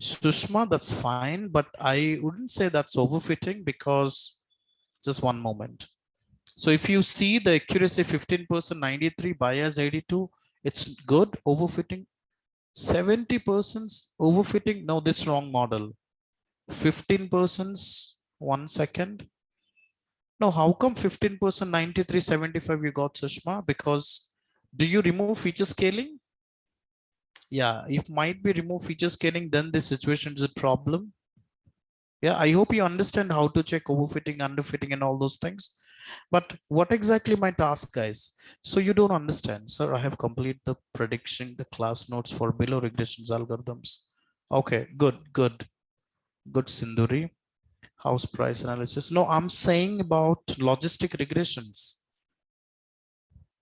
Sushma, that's fine, but I wouldn't say that's overfitting because just one moment. So if you see the accuracy 15%, 93, bias 82, it's good. Overfitting 70% overfitting. No, this wrong model. 15%. 1 second. No, how come 15%, 93, 75 you got, Sushma? Because do you remove feature scaling? Yeah, if might be remove feature scaling, then the situation is a problem. Yeah, I hope you understand how to check overfitting, underfitting, and all those things. But what exactly my task, guys? So you don't understand, sir. I have completed the prediction, the class notes for below regressions algorithms. Okay, good, Sinduri. House price analysis. No, I'm saying about logistic regressions.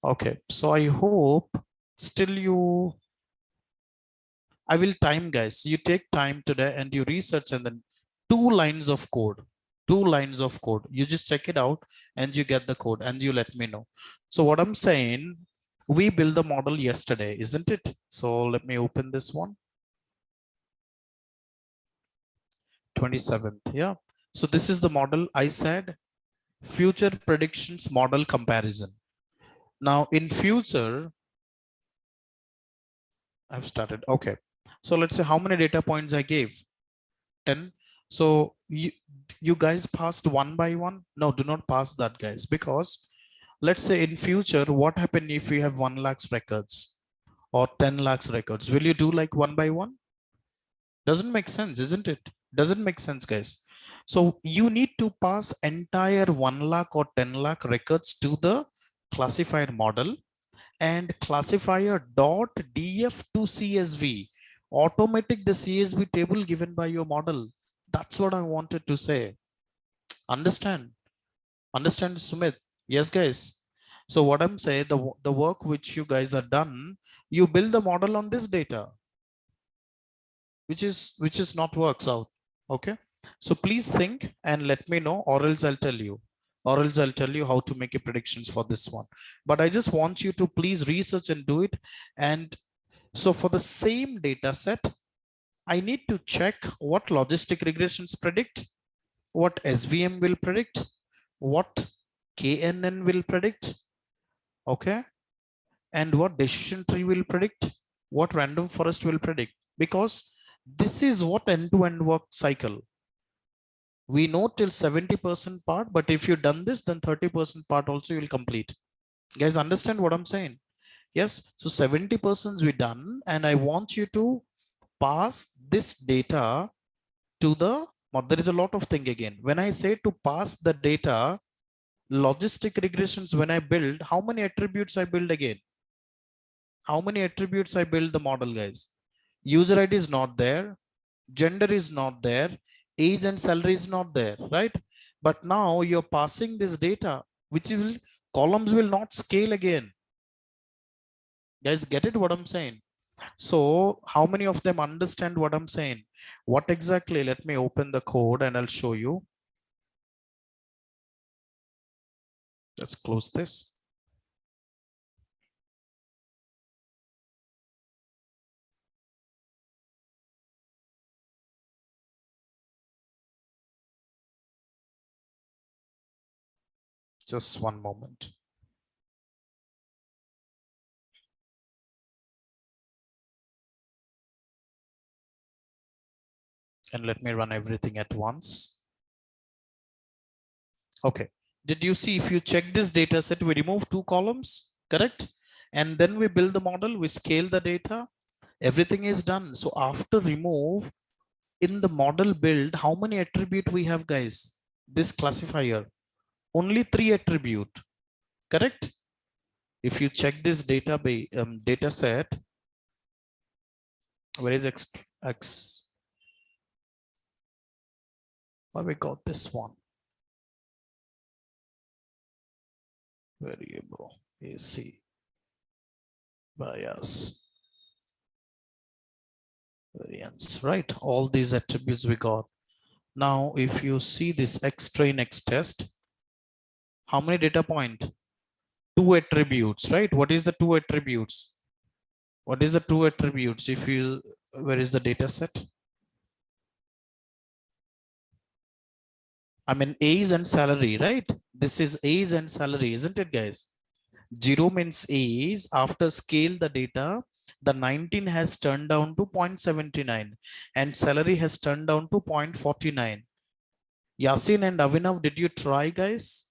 Okay, so I hope still I will time, guys. You take time today and you research, and then 2 lines of code. 2 lines of code. You just check it out and you get the code and you let me know. So what I'm saying, we built the model yesterday, isn't it? So let me open this one. 27th. Yeah. So this is the model. I said future predictions model comparison. Now in future, I've started. Okay. So let's say how many data points I gave. 10. So you guys passed one by one. No, do not pass that, guys, because let's say in future, what happen if we have 1 lakhs records or 10 lakhs records? Will you do like one by one? Doesn't make sense, isn't it? Doesn't make sense, guys. So you need to pass entire 1 lakh or 10 lakh records to the classifier model, and classifier dot df to CSV automatic the CSV table given by your model. That's what I wanted to say. Understand? Understand, Sumit? Yes, guys. So what I'm saying, the work which you guys are done, you build the model on this data, which is not works out. Okay. So please think and let me know, or else I'll tell you. Or else I'll tell you how to make a predictions for this one. But I just want you to please research and do it. And so for the same data set, I need to check what logistic regressions predict, what SVM will predict, what KNN will predict, okay, and what decision tree will predict, what random forest will predict, because this is what end-to-end work cycle. We know till 70% part, but if you've done this, then 30% part also you'll complete. Guys, understand what I'm saying? Yes, so 70% we done, and I want you to pass this data to the, there is a lot of thing again. When I say to pass the data, logistic regressions, when I build, how many attributes I build again? How many attributes I build the model, guys? User ID is not there. Gender is not there. Age and salary is not there, right? But now you're passing this data, which will, columns will not scale again. Guys, get it what I'm saying? So how many of them understand what I'm saying? What exactly? Let me open the code and I'll show you. Let's close this. Just one moment. And let me run everything at once. Okay. Did you see, if you check this data set, we remove 2 columns, correct? And then we build the model, we scale the data, everything is done. So after remove, in the model build, how many attribute we have, guys? This classifier, only 3 attribute, correct? If you check this database data set, where is X? Why we got this one? Variable AC bias variance, right? All these attributes we got. Now, if you see this X train X test, how many data point? 2 attributes, right? What is the 2 attributes? What is the 2 attributes? If you, where is the data set? I mean, age and salary, right? This is age and salary, isn't it, guys? 0 means age. After scale the data, the 19 has turned down to 0.79 and salary has turned down to 0.49. Yasin and Avinav, did you try, guys?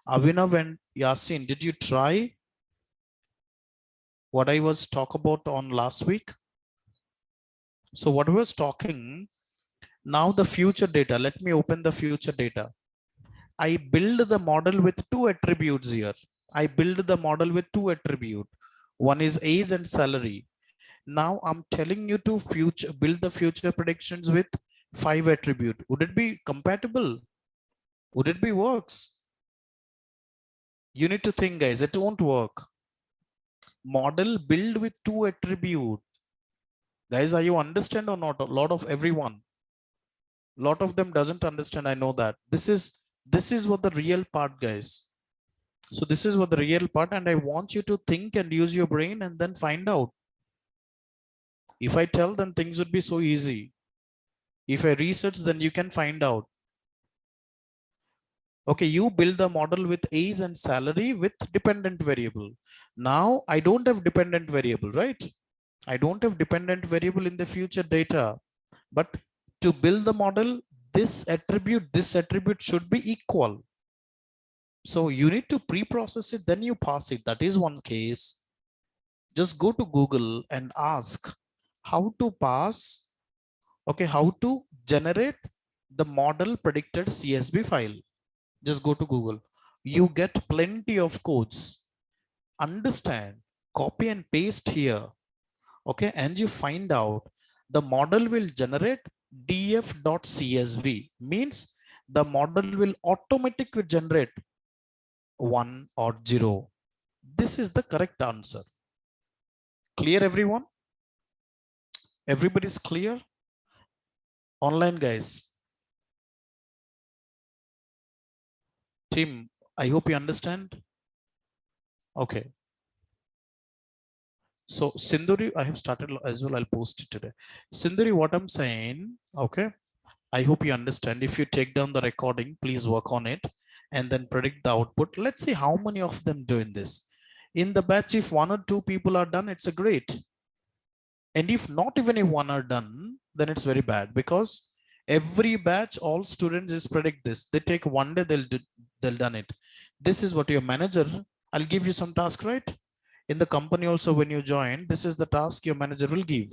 Avinav and Yasin, did you try what I was talk about on last week? So what I was talking, now the future data, let me open the future data. I build the model with two attributes here. I build the model with two attributes. One is age and salary. Now I'm telling you to build the future predictions with 5 attributes. Would it be compatible? Would it be works? You need to think, guys, it won't work. Model build with two attributes. Guys, are you understand or not? A lot of everyone. Lot of them doesn't understand. I know that. This is what the real part, guys. So this is what the real part, and I want you to think and use your brain and then find out. If I tell, then things would be so easy. If I research, then you can find out. Okay, you build the model with age and salary with dependent variable. Now I don't have dependent variable, right? I don't have dependent variable in the future data, but to build the model, this attribute should be equal. So you need to pre-process it, then you pass it. That is one case. Just go to Google and ask how to pass, okay, how to generate the model predicted CSV file. Just go to Google. You get plenty of codes. Understand, copy and paste here. Okay, and you find out the model will generate df.csv, means the model will automatically generate 1 or 0. This is the correct answer. Clear, everyone? Everybody's clear? Online, guys. Team, I hope you understand. Okay. So Sindhuri, I have started as well. I'll post it today. Sindhuri, what I'm saying, okay, I hope you understand. If you take down the recording, please work on it and then predict the output. Let's see how many of them doing this. In the batch, if 1 or 2 people are done, it's a great. And if not even if 1 are done, then it's very bad, because every batch, all students is predict this. They take 1 day, they'll done it. This is what your manager, I'll give you some task, right? In the company also, when you join, this is the task your manager will give.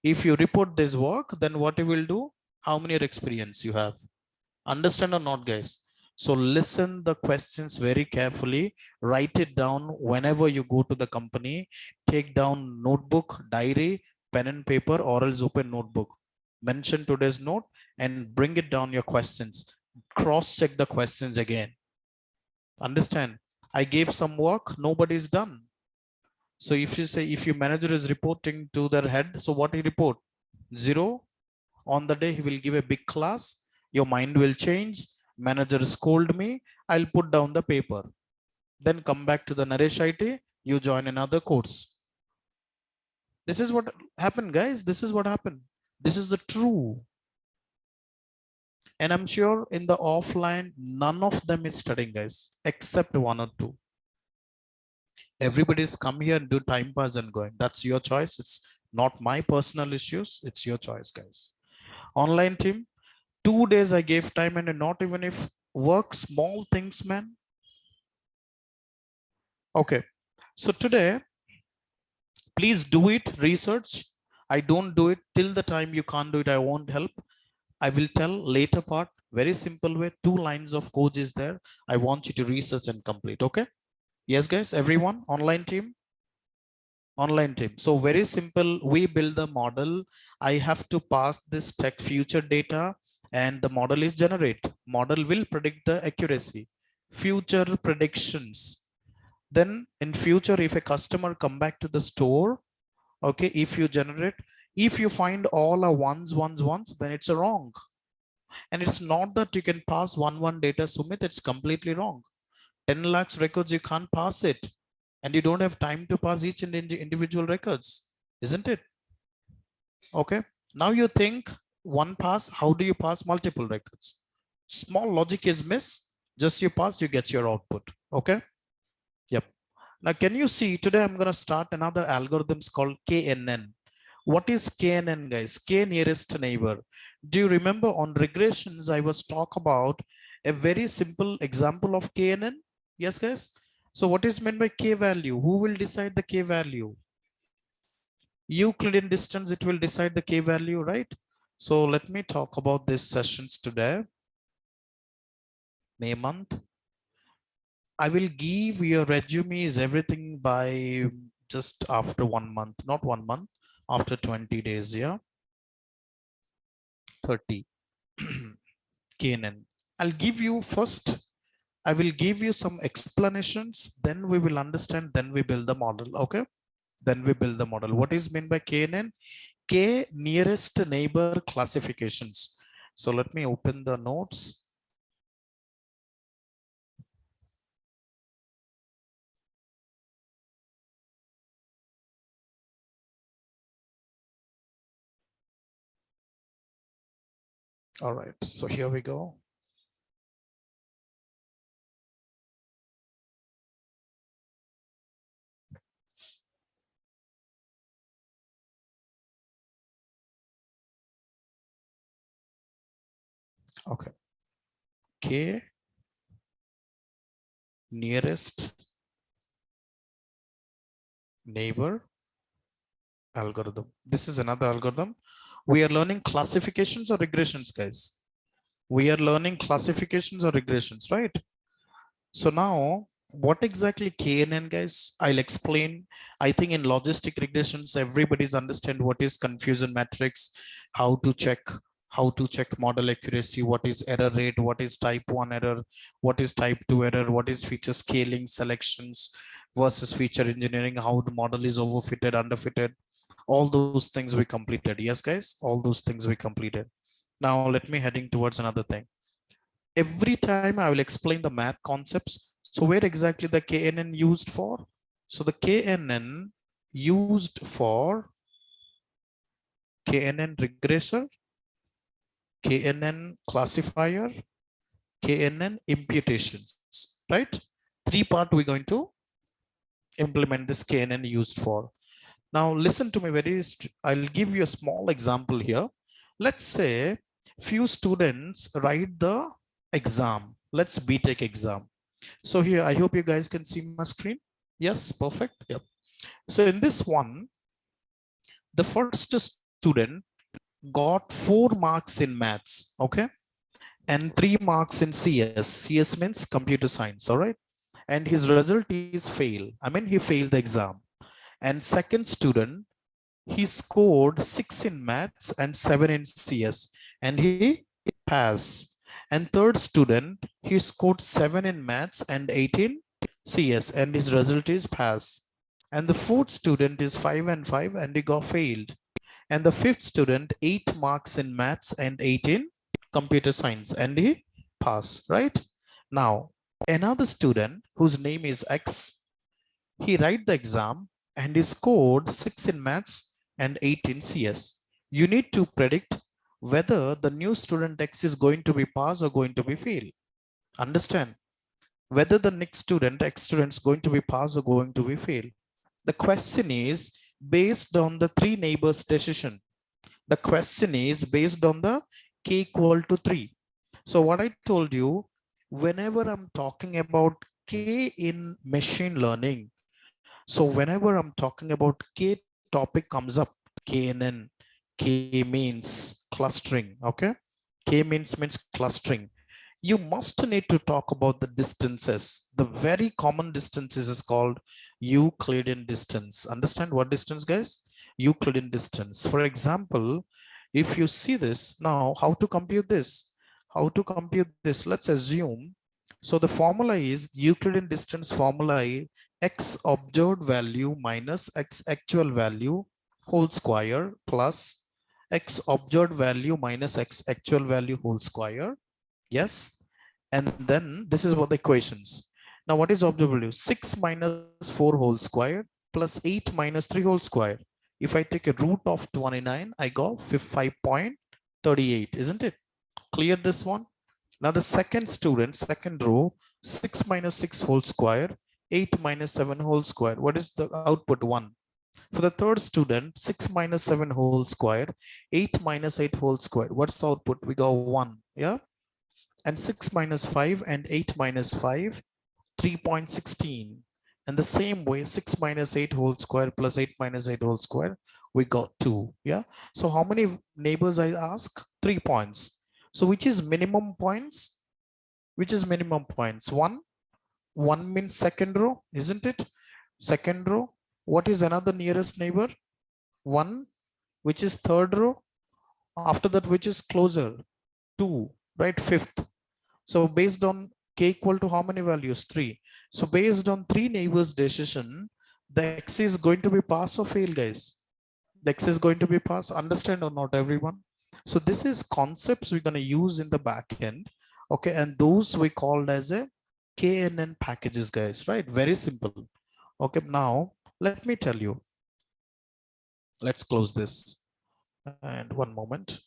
If you report this work, then what you will do, how many year experience you have. Understand or not, guys? So listen the questions very carefully, write it down whenever you go to the company. Take down notebook, diary, pen and paper, or else open notebook, mention today's note and bring it down your questions. Cross check the questions again. Understand? I gave some work, nobody's done. So if you say, if your manager is reporting to their head, so what he report? 0. On the day he will give a big class, your mind will change. Manager scold me, I'll put down the paper. Then come back to the Naresh IT, you join another course. This is what happened, guys. This is what happened. This is the true. And I'm sure in the offline, none of them is studying, guys, except 1 or 2. Everybody's come here and do time pass and going. That's your choice. It's not my personal issues. It's your choice, guys. Online team, 2 days I gave time and not even if work small things, man. Okay. So today, please do it, research. I don't do it till the time you can't do it. I won't help. I will tell later part, very simple way, 2 lines of code is there. I want you to research and complete. Okay. Yes, guys, everyone, online team. Online team. So very simple. We build the model. I have to pass this tech future data and the model is generate. Model will predict the accuracy, future predictions. Then in future, if a customer come back to the store, okay, if you generate, if you find all are ones, then it's a wrong. And it's not that you can pass 1 data, Sumit, it's completely wrong. 10 lakhs records, you can't pass it. And you don't have time to pass each and individual records, isn't it? Okay. Now you think 1 pass, how do you pass multiple records? small logic is missed, just you pass, you get your output. Okay. Yep. Now, can you see today I'm going to start another algorithms called KNN. What is KNN, guys? K nearest neighbor. Do you remember on regressions, I was talk about a very simple example of KNN? Yes, guys. So what is meant by K value? Who will decide the K value? Euclidean distance, it will decide the K value, right? So let me talk about these sessions today. May month. I will give your resumes everything by just after 1 month, not 1 month, after 20 days, yeah. 30. KNN. I'll give you first, I will give you some explanations, then we will understand, then we build the model, okay? Then we build the model. What is meant by KNN? K nearest neighbor classifications. So let me open the notes. All right, so here we go. Okay. K nearest neighbor algorithm. This is another algorithm. We are learning classifications or regressions, guys. We are learning classifications or regressions, right? So now, what exactly KNN, guys? I'll explain. I think in logistic regressions, everybody's understand what is confusion matrix, how to check model accuracy, what is error rate, what is type 1 error, what is type 2 error, what is feature scaling selections versus feature engineering, how the model is overfitted, underfitted. All those things we completed. Yes, guys, all those things we completed. Now let me heading towards another thing. Every time I will explain the math concepts. So where exactly the KNN used for? So the KNN used for KNN regressor, KNN classifier, KNN imputations, right? Three part we're going to implement this KNN used for. Now listen to me I'll give you a small example here. Let's say few students write the exam. Let's BTech exam. So here, I hope you guys can see my screen. Yes, perfect. Yep. So in this one, the first student got 4 marks in maths, okay? And 3 marks in CS. CS means computer science, all right? And his result is fail. I mean, he failed the exam. And second student, he scored 6 in maths and 7 in CS, and he passed. And third student, he scored 7 in maths and 8 in CS, and his result is pass. And the fourth student is 5 and 5, and he got failed. And the fifth student, 8 marks in maths and 8 in computer science, and he passed, right? Now, another student whose name is X, he write the exam and he scored 6 in maths and 8 in CS. You need to predict whether the new student X is going to be pass or going to be fail. Understand? Whether the next student, X student, is going to be pass or going to be fail. The question is based on the 3 neighbors decision. The question is based on the K equal to 3. So what I told you, whenever I'm talking about K in machine learning, so whenever I'm talking about K topic comes up, KNN, K means clustering, okay? K means clustering. You must need to talk about the distances. The very common distances is called Euclidean distance. Understand what distance, guys? Euclidean distance. For example, if you see this, now how to compute this? How to compute this? Let's assume. So the formula is Euclidean distance formula is x observed value minus x actual value whole square plus x observed value minus x actual value whole square. Yes. And then this is what the equations. Now what is observed value? 6 minus 4 whole square plus 8 minus 3 whole square. If I take a root of 29, I got 5.38, isn't it? Clear this one? Now the second student, second row, 6 minus 6 whole square, 8 minus 7 whole square. What is the output? 1. For the third student, 6 minus 7 whole square, 8 minus 8 whole square. What's the output? We got 1. Yeah. And 6 minus 5 and 8 minus 5, 3.16. And the same way, 6 minus 8 whole square plus 8 minus 8 whole square, we got 2. Yeah. So how many neighbors I ask? 3 points. So which is minimum points? Which is minimum points? 1. 1 means second row, isn't it? Second row. What is another nearest neighbor? 1, which is third row. After that, which is closer? 2, right? Fifth. So based on k equal to how many values? 3. So based on 3 neighbors decision, the x is going to be pass or fail, guys. The x is going to be pass. Understand or not, everyone? So this is concepts we're going to use in the back end. Okay, and those we called as a KNN packages, guys, right? Very simple. Okay, now let me tell you. Let's close this. And one moment.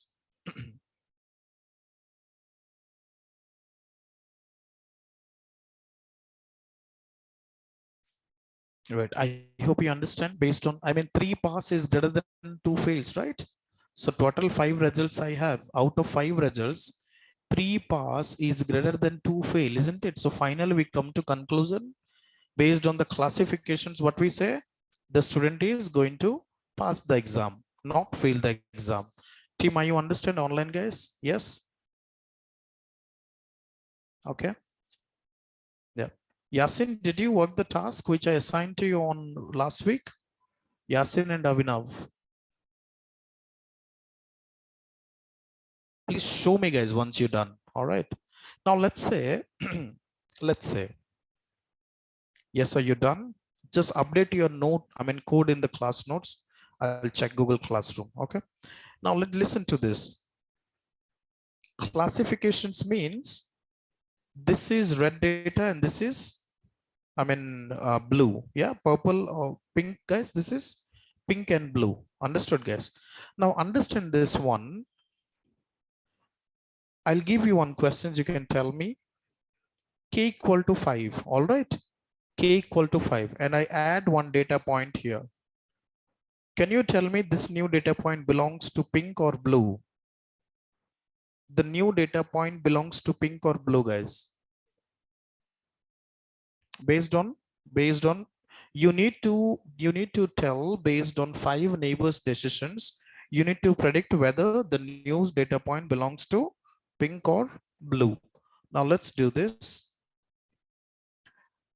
Right, I hope you understand. Based on, I mean, 3 pass is greater than 2 fails, right? So total 5 results I have. Out of 5 results, 3 pass is greater than 2 fail, isn't it? So finally we come to conclusion. Based on the classifications, what we say, the student is going to pass the exam, not fail the exam. Team, are you understand online, guys? Yes. Okay. Yeah. Yasin, did you work the task which I assigned to you on last week? Yasin and Avinav. Please show me, guys, once you're done. All right. Now let's say, let's say, yes, are you done? Just update your note, I mean, code in the class notes. I'll check Google Classroom. Okay. Now listen to this. Classifications means this is red data and this is, I mean, blue. Yeah, purple or pink, guys. This is pink and blue. Understood, guys? Now understand this one. I'll give you one question. You can tell me k equal to 5. All right. K equal to 5. And I add one data point here. Can you tell me this new data point belongs to pink or blue? The new data point belongs to pink or blue, guys? Based on you need to tell based on 5 neighbors decisions, you need to predict whether the new data point belongs to pink or blue. Now let's do this.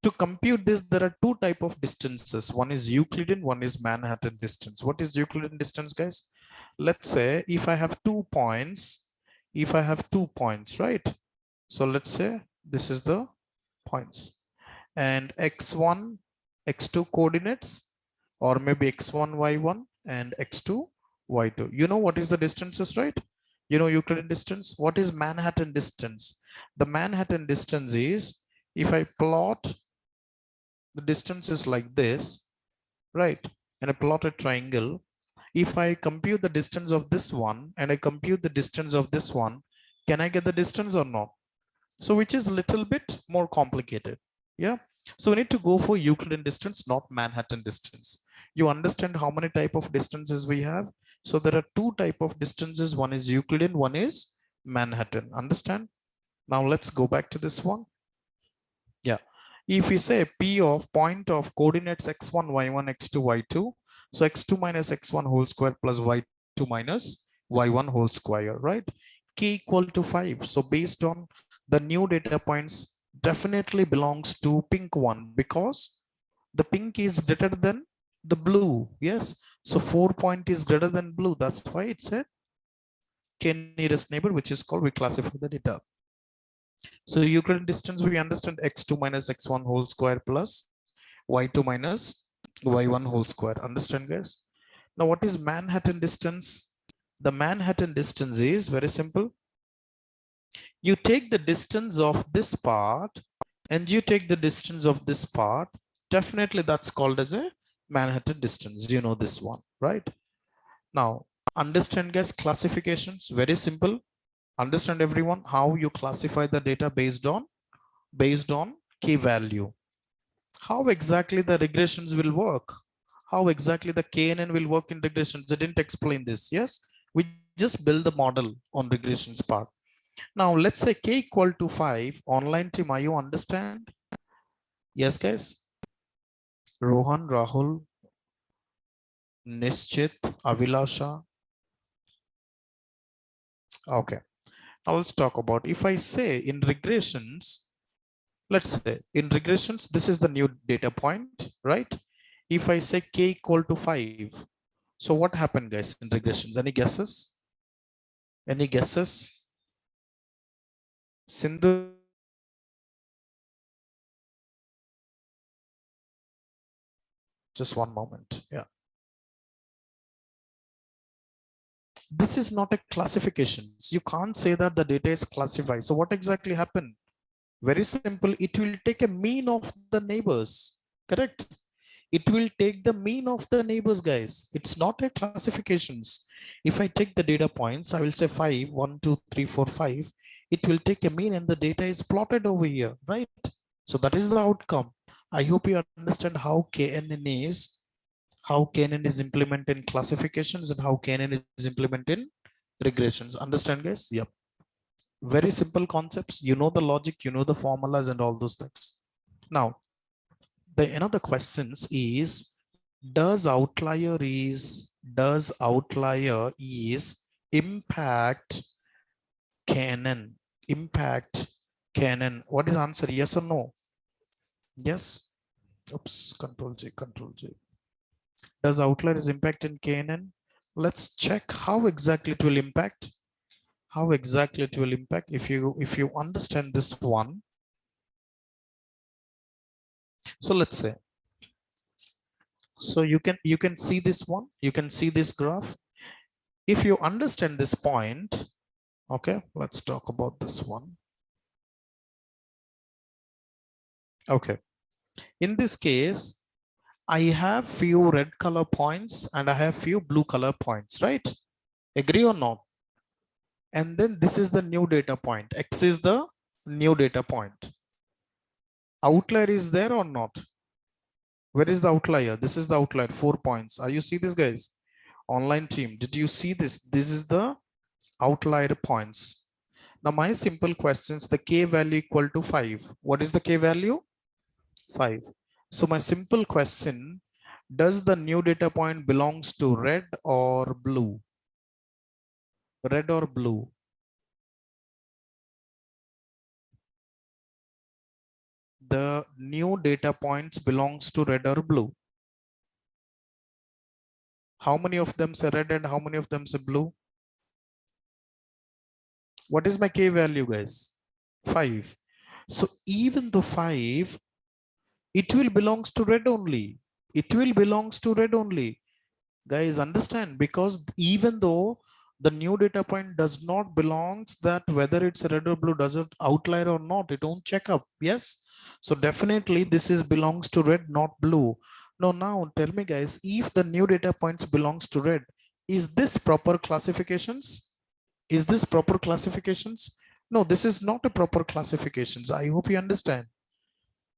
To compute this, there are 2 types of distances. One is Euclidean, one is Manhattan distance. What is Euclidean distance, guys? Let's say if I have 2 points, right? So let's say this is the points, and x1, x2 coordinates, or maybe x1, y1 and x2, y2. You know what is the distances, right? You know Euclidean distance. What is Manhattan distance? The Manhattan distance is, if I plot the distance is like this, right? And I plot a triangle. If I compute the distance of this one and I compute the distance of this one, can I get the distance or not? So which is a little bit more complicated. Yeah. So we need to go for Euclidean distance, not Manhattan distance. You understand how many type of distances we have? So there are 2 type of distances. One is Euclidean, one is Manhattan. Understand? Now let's go back to this one. Yeah. If we say P of point of coordinates x1, y1, x2, y2. So x2 minus x1 whole square plus y2 minus y1 whole square, right? K equal to 5. So based on the new data points, definitely belongs to pink one, because the pink is greater than the blue. Yes. So 4 point is greater than blue. That's why it's a k nearest neighbor, which is called, we classify the data. So Euclidean distance, we understand x2 minus x1 whole square plus y2 minus y1 whole square. Understand, guys? Now what is Manhattan distance? The Manhattan distance is very simple. You take the distance of this part and you take the distance of this part. Definitely that's called as a Manhattan distance. You know this one, right? Now understand, guys, classifications, very simple. Understand everyone how you classify the data based on key value. How exactly the regressions will work? How exactly the KNN will work in regressions? They didn't explain this. Yes, we just build the model on regressions part. Now let's say k equal to 5. Online team, are you understand? Yes, guys. Rohan, Rahul, Nischit, Avilasha. Okay. Now let's talk about, if I say in regressions, let's say in regressions, this is the new data point, right? If I say k equal to 5, so what happened, guys, in regressions? Any guesses? Any guesses? Sindhu, just one moment. Yeah. This is not a classification. You can't say that the data is classified. So what exactly happened? Very simple. It will take a mean of the neighbors. Correct? It will take the mean of the neighbors, guys. It's not a classifications. If I take the data points, I will say 5, 1, 2, 3, 4, 5. It will take a mean and the data is plotted over here, right? So that is the outcome. I hope you understand how KNN is implemented in classifications and how KNN is implemented in regressions. Understand, guys? Yep. Very simple concepts. You know the logic, you know the formulas and all those things. Now, the another questions is, does outlier is impact canon? What is answer? Yes or no? Yes. Oops, control J. Does outlier is impact in canon? Let's check how exactly it will impact. How exactly it will impact. If you understand this one. So let's say, so you can see this one, you can see this graph. If you understand this point, okay, let's talk about this one. Okay, in this case, I have few red color points and I have few blue color points, right? Agree or not? And then this is the new data point. X is the new data point. Outlier is there or not? Where is the outlier? This is the outlier, 4 points. Are you see this, guys? Online team, did you see this? This is the outlier points. Now my simple questions, the k value equal to 5. What is the k value? 5. So my simple question, does the new data point belongs to red or blue? Red or blue? The new data points belongs to red or blue? How many of them say red and how many of them say blue? What is my k value, guys? 5. So even though 5, it will belongs to red only. It will belongs to red only. Guys, understand, because even though the new data point does not belongs that whether it's red or blue, does it outlier or not, it won't check up. Yes. So definitely this is belongs to red, not blue. Now tell me, guys, if the new data points belongs to red, is this proper classifications? Is this proper classifications? No, this is not a proper classifications. I hope you understand.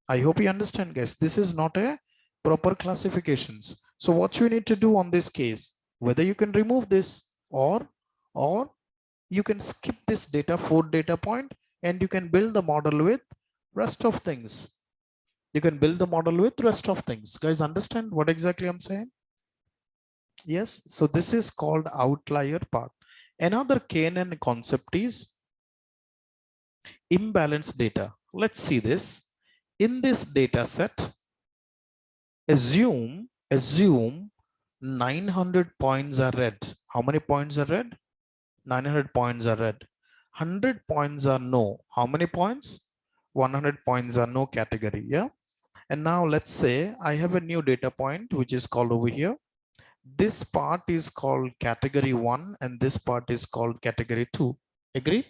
I hope you understand, guys. This is not a proper classifications. So what you need to do on this case, whether you can remove this or you can skip this data, 4 data point, and you can build the model with rest of things. You can build the model with rest of things. Guys, understand what exactly I'm saying? Yes. So this is called outlier part. Another KNN concept is imbalanced data. Let's see this. In this data set, assume 900 points are red. How many points are red? 900 points are red. 100 points are no. How many points? 100 points are no category. Yeah. And now let's say I have a new data point, which is called over here. This part is called category 1 and this part is called category 2. Agree?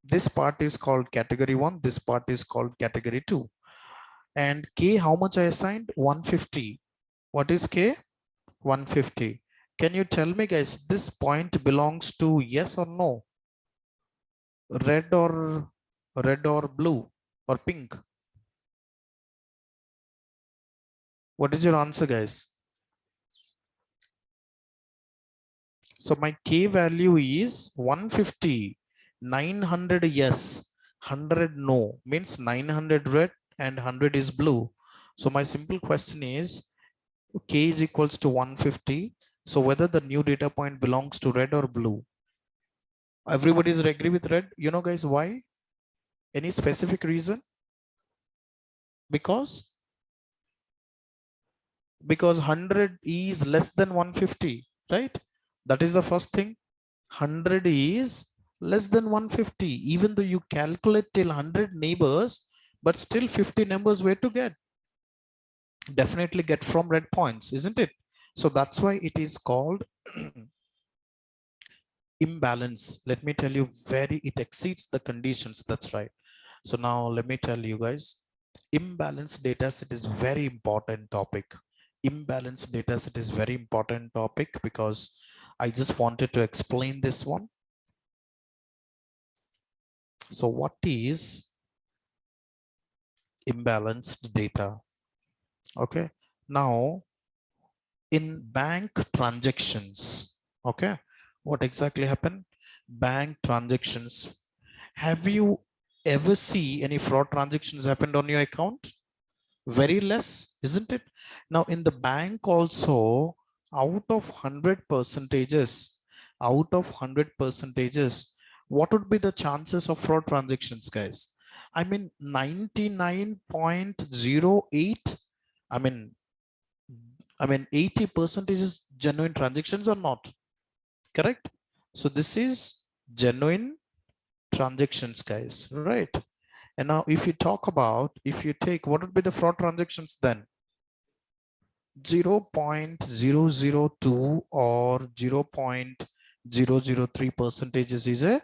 This part is called category 1. This part is called category 2. And K, how much I assigned? 150. What is K? 150. Can you tell me, guys, this point belongs to yes or no? red or blue or pink? What is your answer, guys? So my K value is 150, 900 yes, 100 no, means 900 red and 100 is blue. So my simple question is K is equals to 150. So whether the new data point belongs to red or blue? Everybody is agree with red. You know, guys, why? Any specific reason? Because 100 is less than 150, right? That is the first thing. 100 is less than 150, even though you calculate till 100 neighbors, but still 50 numbers where to get? Definitely get from red points, isn't it? So that's why it is called imbalance. Let me tell you, it exceeds the conditions. That's right. So now let me tell you guys, imbalanced data set is very important topic. Imbalanced data set is very important topic because I just wanted to explain this one. So what is imbalanced data? Okay, now in bank transactions, okay, what exactly happened? Bank transactions, have you ever see any fraud transactions happened on your account? Very less, isn't it? Now in the bank also, out of 100 percentages, what would be the chances of fraud transactions, guys? I mean 99.08. I mean 80% is genuine transactions or not, correct? So this is genuine transactions, guys, right? And now if you talk about, if you take, what would be the fraud transactions then? 0.002 or 0.003 percentages is a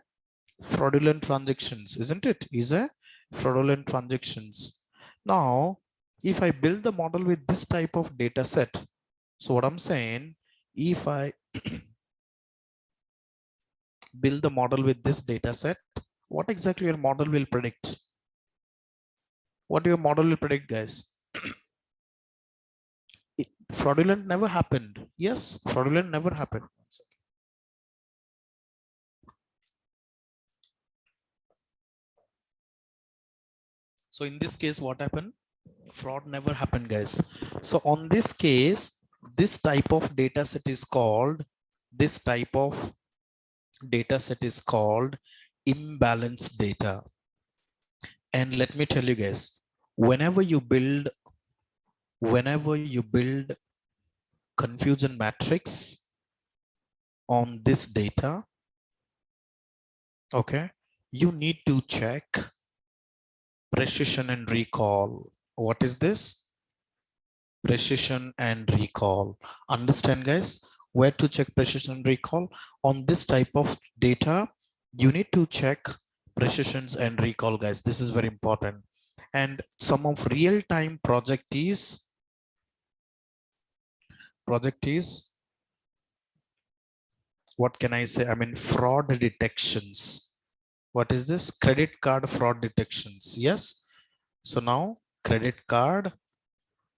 fraudulent transactions, isn't it? Is a fraudulent transactions. Now, if I build the model with this type of data set, so what I'm saying, if I build the model with this data set, what exactly your model will predict? What your model will predict, guys? Fraudulent never happened. Yes, fraudulent never happened. So in this case, what happened? Fraud never happened, guys. So on this case, this type of data set is called, imbalanced data. And let me tell you guys, whenever you build confusion matrix on this data, okay, you need to check precision and recall. What is this? Precision and recall. Understand, guys, where to check precision and recall? On this type of data, you need to check precisions and recall, guys. This is very important. And some of real-time project is what can I say? I mean, fraud detections. What is this? Credit card fraud detections. Yes. So now credit card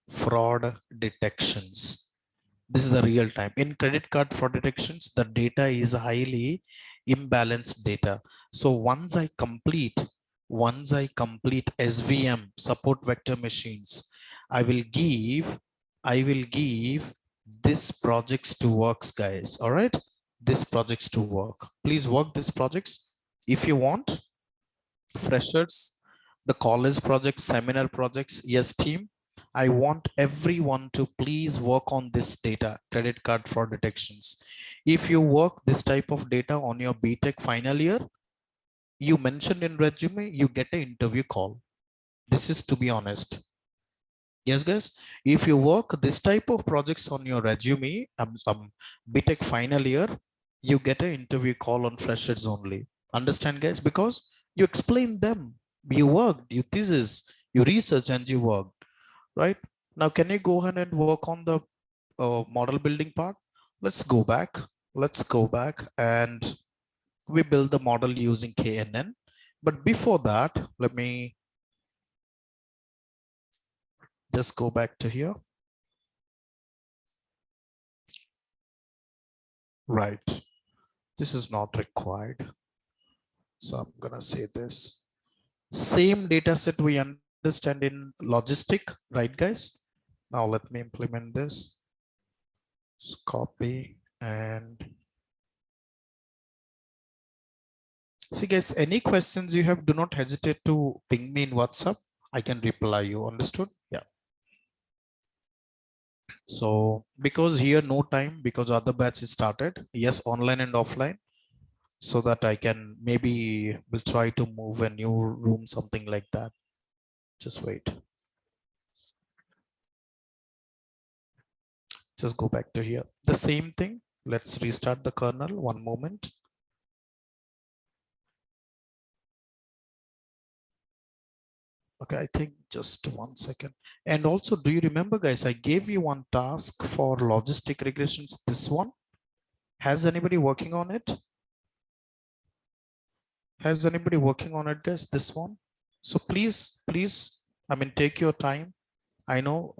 fraud detections. This is the real time. In credit card fraud detections, the data is highly imbalanced data. So once I complete SVM, support vector machines, I will give this projects to works, guys. All right, this projects to work. Please work this projects if you want. Freshers, the college projects, seminar projects. Yes, team. I want everyone to please work on this data, credit card fraud detections. If you work this type of data on your BTech final year, you mentioned in resume, you get an interview call. This is to be honest. Yes, guys, if you work this type of projects on your resume, BTech final year, you get an interview call on freshers only. Understand, guys? Because you explain them, you worked, you thesis, you research, and you worked, right? Now, can you go ahead and work on the model building part? Let's go back. And we build the model using KNN. But before that, let me just go back to here. Right. This is not required. So I'm going to say this. Same data set we understand in logistic, right, guys? Now let me implement this. Just copy and see, guys, any questions you have, do not hesitate to ping me in WhatsApp. I can reply you. Understood? Yeah. So because here no time, because other batch is started. Yes, online and offline. So that I can maybe will try to move a new room, something like that. Just wait. Just go back to here. The same thing. Let's restart the kernel. One moment. Okay, I think just 1 second. And also, do you remember, guys, I gave you one task for logistic regressions. This one. Has anybody working on it? Has anybody working on it, guys? This one. So please, I mean, take your time. I know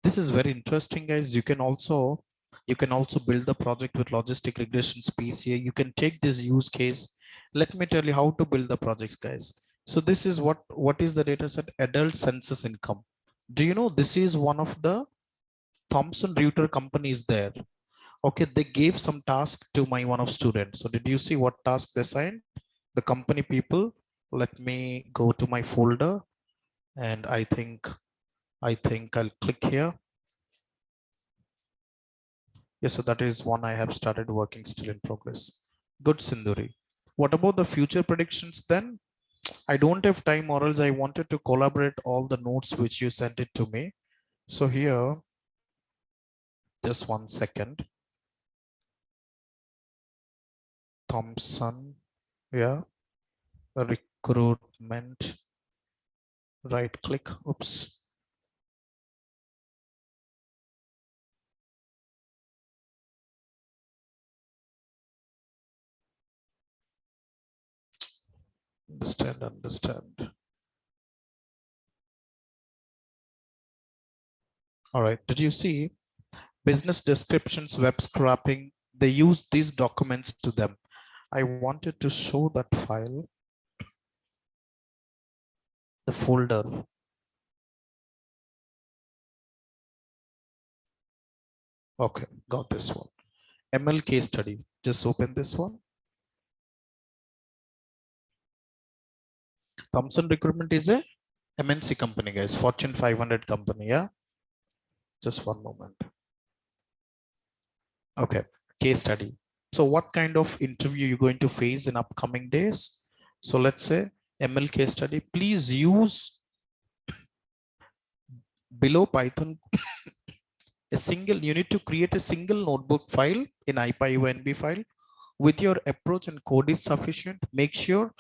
this is very interesting, guys. You can also build the project with logistic regressions PCA. You can take this use case. Let me tell you how to build the projects, guys. So this is what is the data set? Adult census income. Do you know this is one of the Thomson Reuters companies there? Okay, they gave some task to my one of students. So did you see what task they assigned? The company people. Let me go to my folder, and I think I'll click here. Yes, so that is one I have started working, still in progress. Good, Sinduri. What about the future predictions then? I don't have time, or else I wanted to collaborate all the notes which you sent it to me. So here, just 1 second. Thompson, yeah, recruitment, right click, oops. Understand. All right, did you see business descriptions, web scraping? They use these documents to them. I wanted to show that file, the folder. Okay, got this one. ML case study. Just open this one. Thomson Recruitment is a MNC company, guys. Fortune 500 company. Yeah. Just one moment. Okay. Case study. So what kind of interview you're going to face in upcoming days? So let's say ML case study. Please use below Python a single, you need to create a single notebook file in IPyONB file with your approach and code is sufficient. Make sure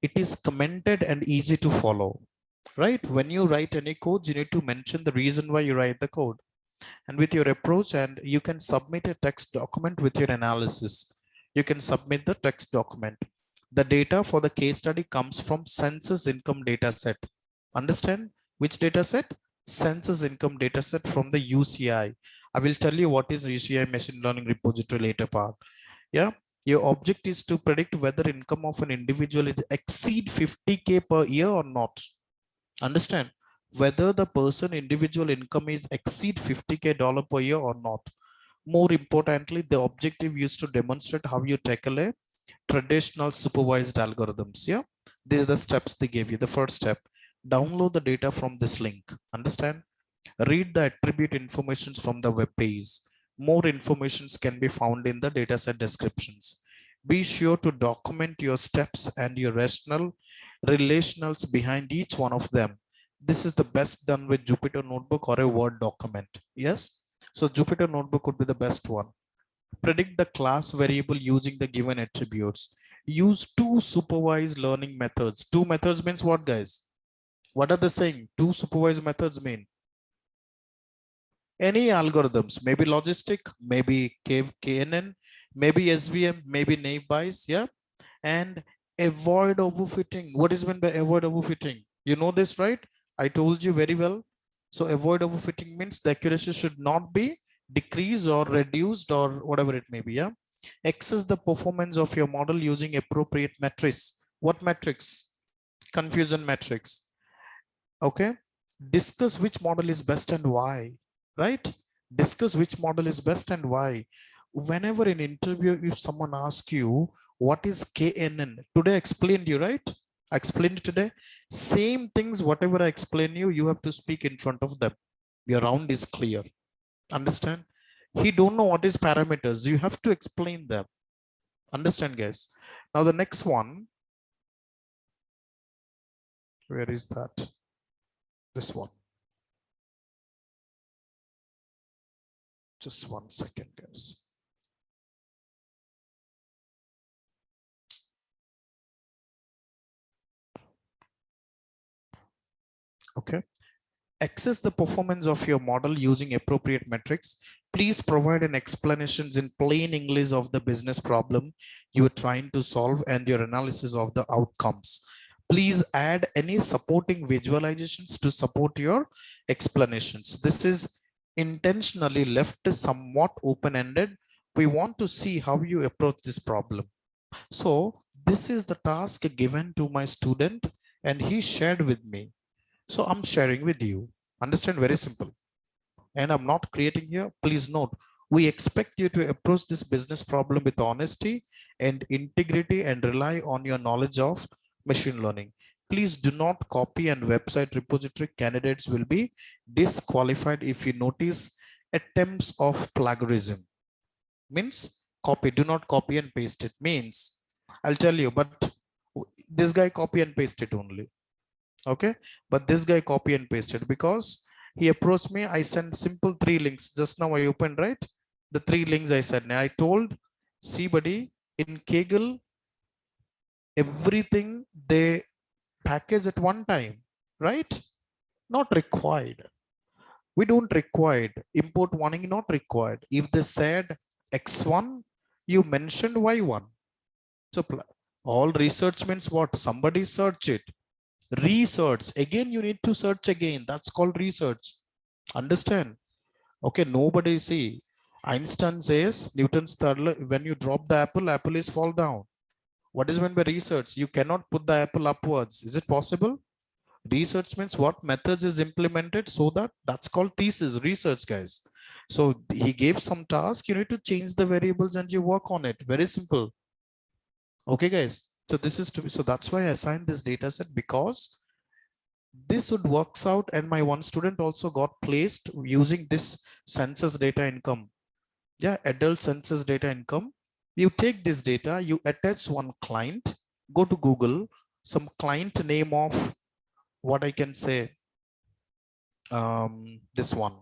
it is commented and easy to follow, right? When you write any code, you need to mention the reason why you write the code and with your approach, and you can submit a text document with your analysis. You can submit the text document. The data for the case study comes from census income data set. Understand which data set? Census income data set from the UCI. I will tell you what is UCI machine learning repository later part. Yeah. Your object is to predict whether income of an individual is exceed 50K per year or not. Understand whether the person individual income is exceed 50K dollar per year or not. More importantly, the objective is to demonstrate how you tackle a traditional supervised algorithms. Yeah, these are the steps they gave you. The first step, download the data from this link. Understand? Read the attribute informations from the web page. More informations can be found in the dataset descriptions. Be sure to document your steps and your relationals behind each one of them. This is the best done with Jupyter Notebook or a Word document. Yes. So Jupyter Notebook would be the best one. Predict the class variable using the given attributes. Use two supervised learning methods. Two methods means what, guys? What are they saying? Two supervised methods mean any algorithms, maybe logistic, maybe KNN, maybe SVM, maybe naive, yeah, and avoid overfitting. What is meant by avoid overfitting? You know this, right? I told you very well. So avoid overfitting means the accuracy should not be decreased or reduced or whatever it may be. Yeah. Access the performance of your model using appropriate metrics. What metrics? Confusion metrics. Okay. Discuss which model is best and why. Right? Discuss which model is best and why. Whenever in interview, if someone asks you what is KNN, today I explained you, right? I explained today. Same things, whatever I explain you, you have to speak in front of them. Your round is clear. Understand? He don't know what is parameters. You have to explain them. Understand, guys? Now the next one, where is that? This one. Just 1 second, guys. Okay. Access the performance of your model using appropriate metrics. Please provide an explanations in plain English of the business problem you are trying to solve and your analysis of the outcomes. Please add any supporting visualizations to support your explanations. This is intentionally left somewhat open-ended. We want to see how you approach this problem. So this is the task given to my student and he shared with me. So I'm sharing with you. Understand, very simple. And I'm not creating here. Please note, we expect you to approach this business problem with honesty and integrity and rely on your knowledge of machine learning. Please do not copy, and website repository candidates will be disqualified if you notice attempts of plagiarism. Means copy, do not copy and paste it. Means I'll tell you, but this guy copy and paste it only. Okay, but this guy copy and pasted because he approached me. I sent simple 3 links. Just now I opened, right? The 3 links I said. I told, see buddy, in Kaggle, everything they package at one time, right? Not required. We don't required. Import warning not required. If they said X1, you mentioned Y1. So all research means what? Somebody search it. Research again, you need to search again. That's called research. Understand? Okay, nobody see. Einstein says Newton's third law, when you drop the apple is fall down. What is meant by research? You cannot put the apple upwards. Is it possible? Research means what methods is implemented, so that's called thesis, research, guys. So he gave some task, you need to change the variables and you work on it. Very simple. Okay, guys. So this is to be, so that's why I assigned this data set, because this would works out, and my one student also got placed using this census data income. Yeah, adult census data income. You take this data, you attach one client, go to Google, some client name of what I can say, this one.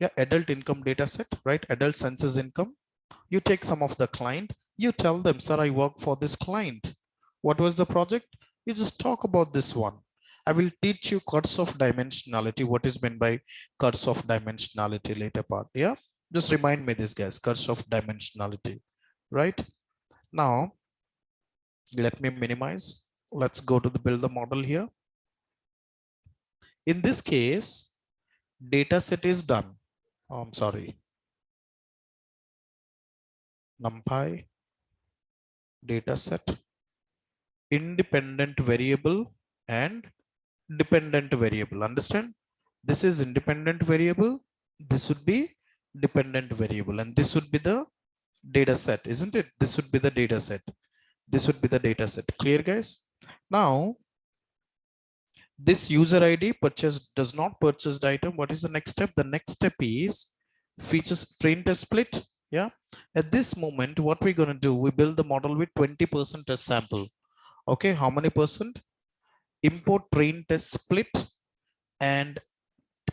Yeah, adult income data set, right? Adult census income. You take some of the client, you tell them, sir, I work for this client. What was the project? You just talk about this one. I will teach you curse of dimensionality. What is meant by curse of dimensionality later part. Yeah, just remind me this, guys, curse of dimensionality, right? Now, let me minimize. Let's go to the build the model here. In this case, data set is done. Oh, I'm sorry. NumPy data set, independent variable and dependent variable. Understand? This is independent variable. This would be dependent variable, and this would be the data set, isn't it? This would be the data set. This would be the data set. Clear, guys? Now, this user ID purchased does not purchase the item. What is the next step? The next step is features train test split. Yeah. At this moment, what we're going to do, we build the model with 20% test sample. Okay. How many percent? Import train test split and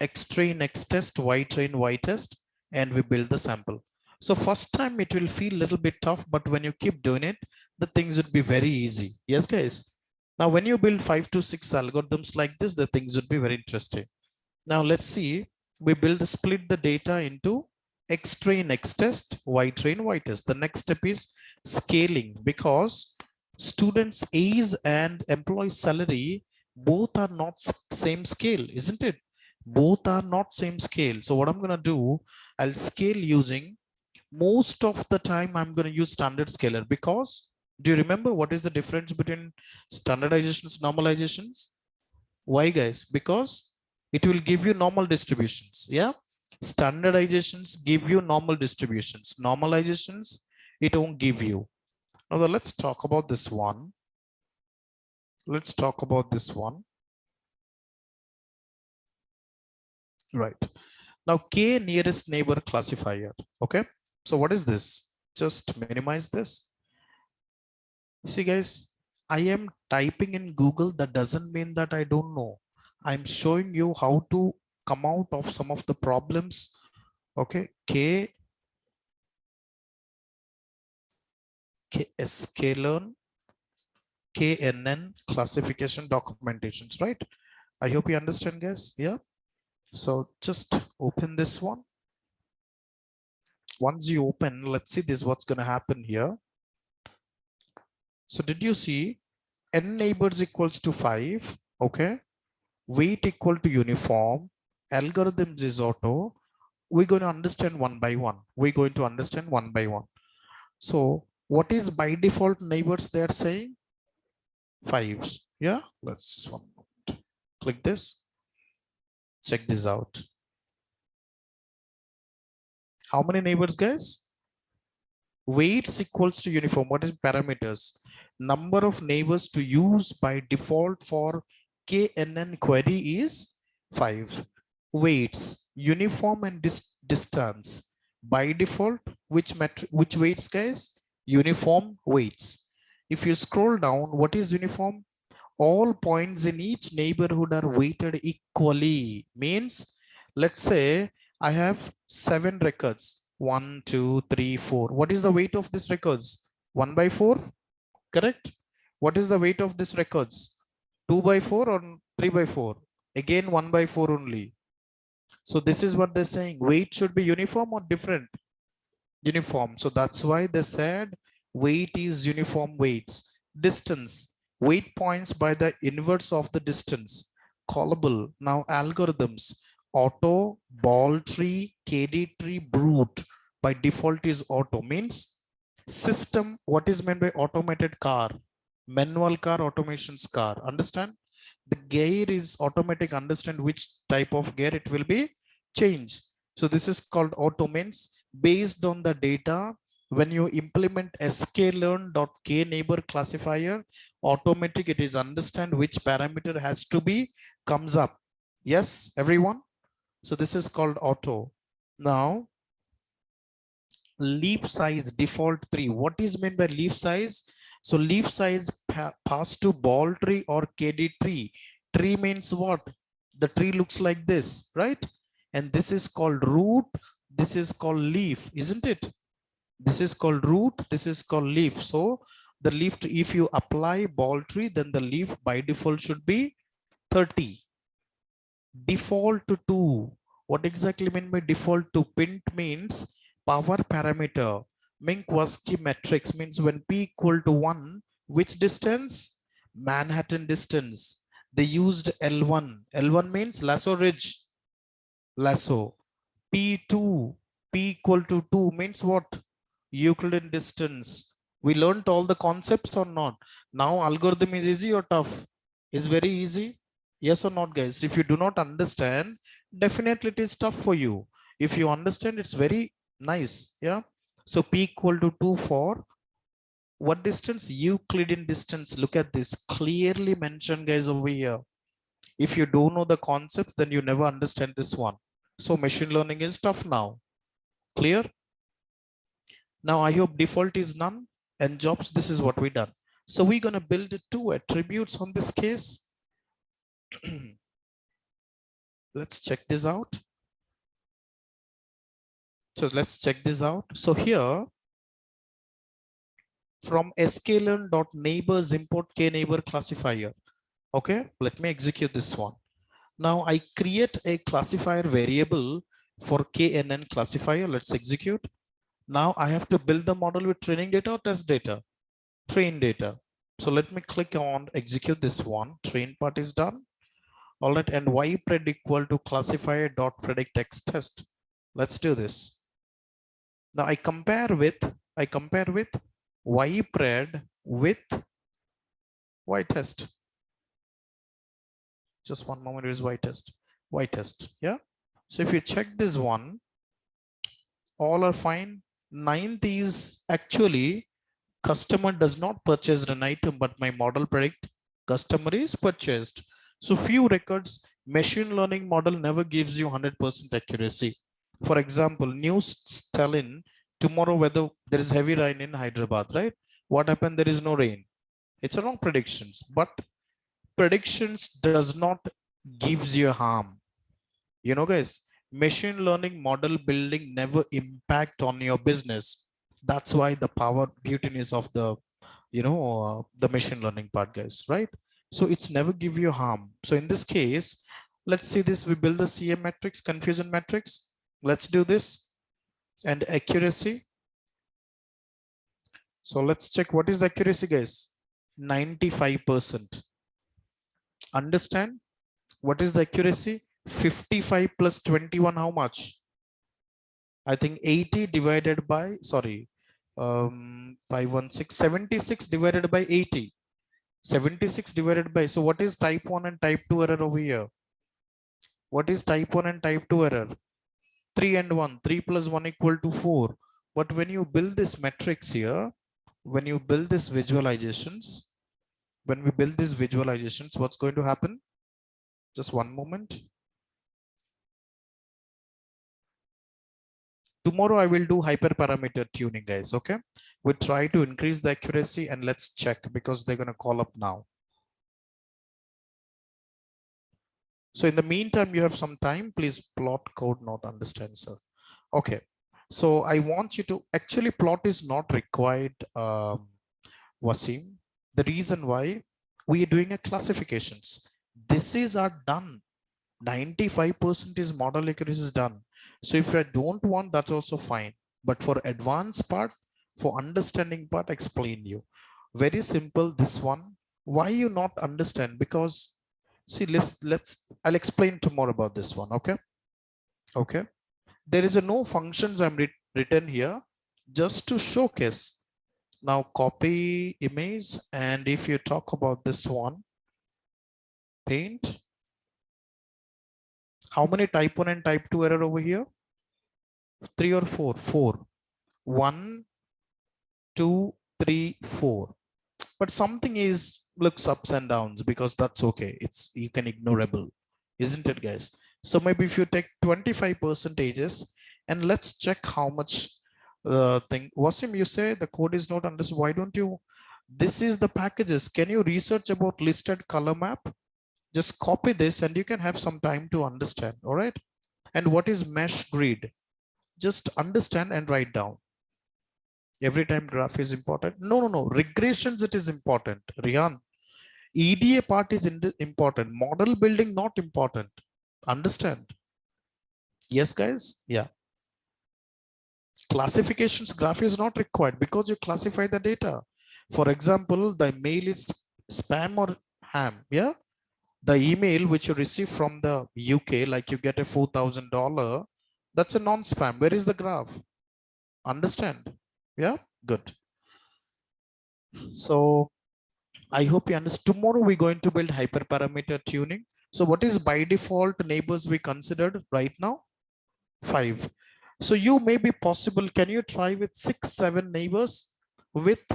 X train X test, Y train Y test, and we build the sample. So first time it will feel a little bit tough, but when you keep doing it, the things would be very easy. Yes, guys. Now, when you build 5 to 6 algorithms like this, the things would be very interesting. Now, let's see. We build the split the data into X train X test, Y train Y test. The next step is scaling, because students' age and employee salary both are not same scale, isn't it? Both are not same scale. So what I'm gonna do, I'll scale using, most of the time I'm going to use standard scaler, because do you remember what is the difference between standardizations, normalizations? Why guys? Because it will give you normal distributions. Yeah. Standardizations give you normal distributions. Normalizations, it won't give you. Now let's talk about this one. Let's talk about this one. Right. Now K nearest neighbor classifier. Okay. So what is this? Just minimize this. See guys, I am typing in Google. That doesn't mean that I don't know. I'm showing you how to come out of some of the problems. Okay, sklearn, KNN classification documentations, right? I hope you understand, guys. Yeah. So just open this one. Once you open, let's see this. What's going to happen here? So did you see n neighbors equals to 5? Okay. Weight equal to uniform, algorithms is auto. We're going to understand one by one. We're going to understand one by one. So what is by default neighbors they're saying? 5s. Yeah, let's just one moment. Click this. Check this out. How many neighbors, guys? Weights equals to uniform. What is parameters? Number of neighbors to use by default for KNN query is 5. Weights, uniform and distance. By default, which weights, guys? Uniform weights. If you scroll down, what is uniform? All points in each neighborhood are weighted equally. Means, let's say I have 7 records. 1, 2, 3, 4. What is the weight of these records? 1 by 4, correct? What is the weight of these records? 2 by 4 or 3 by 4? Again, 1 by 4 only. So this is what they're saying. Weight should be uniform or different? Uniform. So that's why they said weight is uniform weights. Distance. Weight points by the inverse of the distance. Callable. Now algorithms. Auto, ball tree, KD tree, brute. By default is auto. Means system. What is meant by automated car? Manual car, automation's car. Understand? The gear is automatic. Understand which type of gear it will be changed. So this is called auto. Means based on the data, when you implement sklearn.k neighbor classifier, automatic it is understand which parameter has to be comes up. Yes, everyone. So this is called auto. Now leaf size default 3. What is meant by leaf size? So leaf size pass to ball tree or KD tree. Tree means what? The tree looks like this, right? And this is called root. This is called leaf, isn't it? This is called root. This is called leaf. So the leaf, if you apply ball tree, then the leaf by default should be 30. Default to 2. What exactly mean by default to? Pint means power parameter. Minkowski matrix means when p equal to 1, which distance? Manhattan distance. They used L1. L1 means lasso ridge. Lasso. P2. P equal to 2 means what? Euclidean distance. We learned all the concepts or not? Now algorithm is easy or tough? It's very easy. Yes or not, guys? If you do not understand, definitely it is tough for you. If you understand, it's very nice. Yeah. So P equal to 2 for what distance? Euclidean distance. Look at this. Clearly mentioned, guys, over here. If you don't know the concept, then you never understand this one. So machine learning is tough now. Clear? Now I hope default is none and jobs. This is what we done. So we're going to build 2 attributes on this case. Let's check this out. So let's check this out. So here from sklearn.neighbors import k neighbor classifier. Okay, let me execute this one. Now I create a classifier variable for KNN classifier. Let's execute. Now I have to build the model with training data or test data? Train data. So let me click on execute this one. Train part is done. All right, and ypred equal to classifier dot predict x test. Let's do this. Now I compare with ypred with ytest. Just one moment, is ytest. Yeah. So if you check this one, all are fine. Ninth is actually customer does not purchase an item, but my model predict customer is purchased. So few records, machine learning model never gives you 100% accuracy. For example, news tell in tomorrow whether there is heavy rain in Hyderabad, right? What happened? There is no rain. It's a wrong predictions, but predictions does not gives you harm. You know, guys, machine learning model building never impact on your business. That's why the power beautiness of the the machine learning part, guys, right? So it's never give you harm. So in this case, let's see this. We build the CM matrix, confusion matrix. Let's do this. And accuracy. So let's check what is the accuracy, guys. 95%. Understand what is the accuracy? 55 plus 21, how much? I think 80 divided by, sorry, 516, 76 divided by 80. 76 divided by, so what is type 1 and type 2 error over here? What is type 1 and type 2 error? 3 and 1, 3 plus 1 equal to 4. But when you build this matrix here, when you build this visualizations, what's going to happen? Just one moment. Tomorrow I will do hyperparameter tuning, guys. Okay, we try to increase the accuracy and let's check because they're going to call up now. So in the meantime, you have some time. Please plot code not understand, sir. Okay, so I want you to actually plot is not required, Wasim. The reason why we are doing a classifications. This is our done. 95% is model accuracy is done. So if I don't want, that's also fine. But for advanced part, for understanding part, explain you. Very simple, this one. Why you not understand? Because see, I'll explain tomorrow about this one. Okay. Okay. There is a no functions I'm written here just to showcase. Now copy image. And if you talk about this one, paint. How many type 1 and type 2 error over here? 3 or 4? 4. 1, 2, 3, 4. But something is looks ups and downs because that's okay. It's you can ignorable, isn't it, guys? So maybe if you take 25 percentages and let's check how much thing. Wasim, you say the code is not understood. Why don't you? This is the packages. Can you research about listed color map? Just copy this and you can have some time to understand. All right. And what is mesh grid? Just understand and write down. Every time graph is important. No. Regressions, it is important. Rian, EDA part is important. Model building, not important. Understand? Yes, guys? Yeah. Classifications graph is not required because you classify the data. For example, the mail is spam or ham. Yeah. The email which you receive from the UK, like you get a $4,000, that's a non-spam. Where is the graph? Understand? Yeah, good. So I hope you understand. Tomorrow we're going to build hyperparameter tuning. So what is by default neighbors we considered right now? 5. So you may be possible. Can you try with 6, 7 neighbors with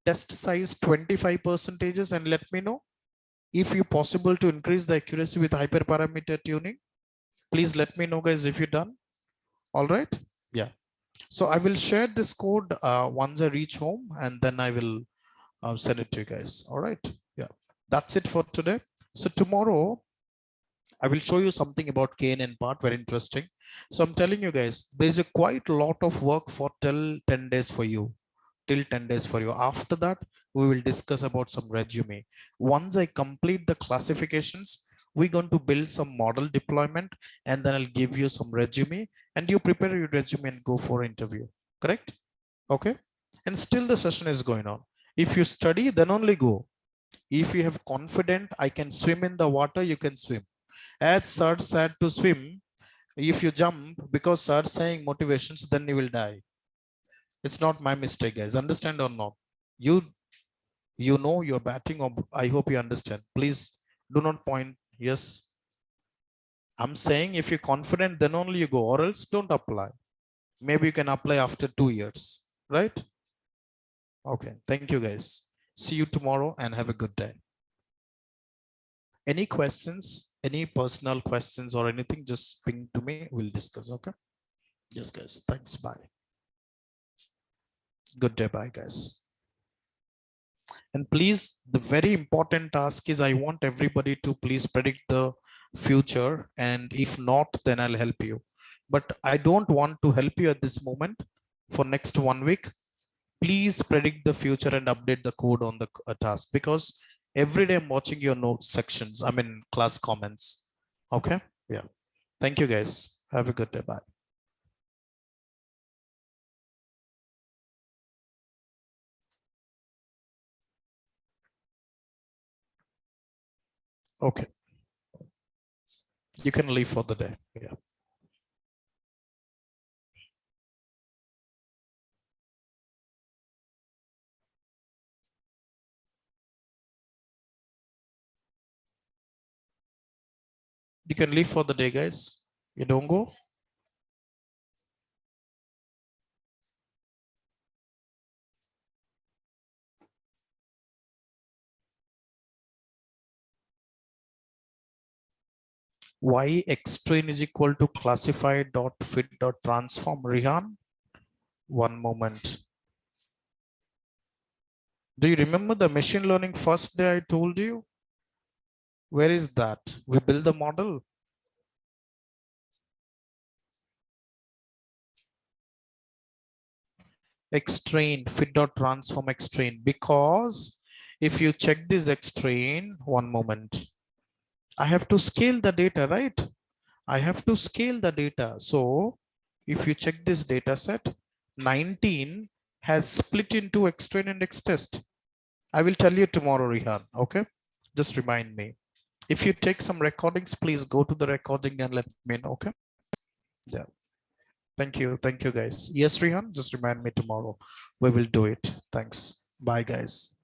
test size 25 percentages and let me know? If you possible to increase the accuracy with hyperparameter tuning, please let me know, guys, if you're done. All right. Yeah. So I will share this code once I reach home and then I will send it to you guys. All right. Yeah. That's it for today. So tomorrow I will show you something about KNN part. Very interesting. So I'm telling you guys, there's a quite lot of work for till 10 days for you. Till 10 days for you. After that, we will discuss about some resume. Once I complete the classifications, We're going to build some model deployment, and then I'll give you some resume, and you prepare your resume and go for interview. Correct? Okay. And still the session is going on. If you study, then only go. If you have confident, I can swim in the water, you can swim. As sir said to swim, if you jump because sir saying motivations, then you will die. It's not my mistake, guys. Understand or not? You know you're batting, or I hope you understand. Please do not point. Yes, I'm saying if you're confident, then only you go, or else don't apply. Maybe you can apply after 2 years, right? Okay, thank you guys. See you tomorrow and have a good day. Any questions, any personal questions or anything, just ping to me, we'll discuss. Okay. Yes guys, thanks, bye. Good day, bye guys. And please, the very important task is I want everybody to please predict the future, and if not, then I'll help you. But I don't want to help you at this moment. For next 1 week, please predict the future and update the code on the task, because every day I'm watching your notes sections, I mean class comments. Okay. Yeah, thank you guys, have a good day, bye. Okay, you can leave for the day. Yeah. You can leave for the day, guys. You don't go. Y extrain is equal to classifier dot fit dot transform. Rihan, one moment. Do you remember the machine learning first day I told you? Where is that? We build the model. Extrain fit dot transform extrain, because if you check this extrain, one moment, I have to scale the data, right? I have to scale the data. So if you check this data set, 19 has split into extrain and extest. I will tell you tomorrow, Rihan. Okay, just remind me. If you take some recordings, please go to the recording and let me know. Okay. Yeah. Thank you. Thank you, guys. Yes, Rihan, just remind me tomorrow. We will do it. Thanks. Bye, guys.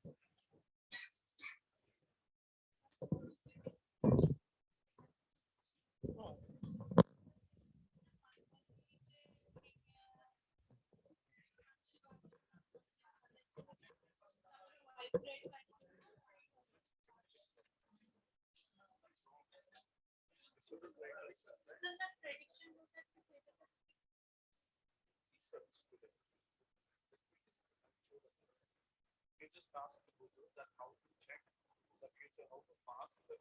You just ask the Google that how to check the future, how to pass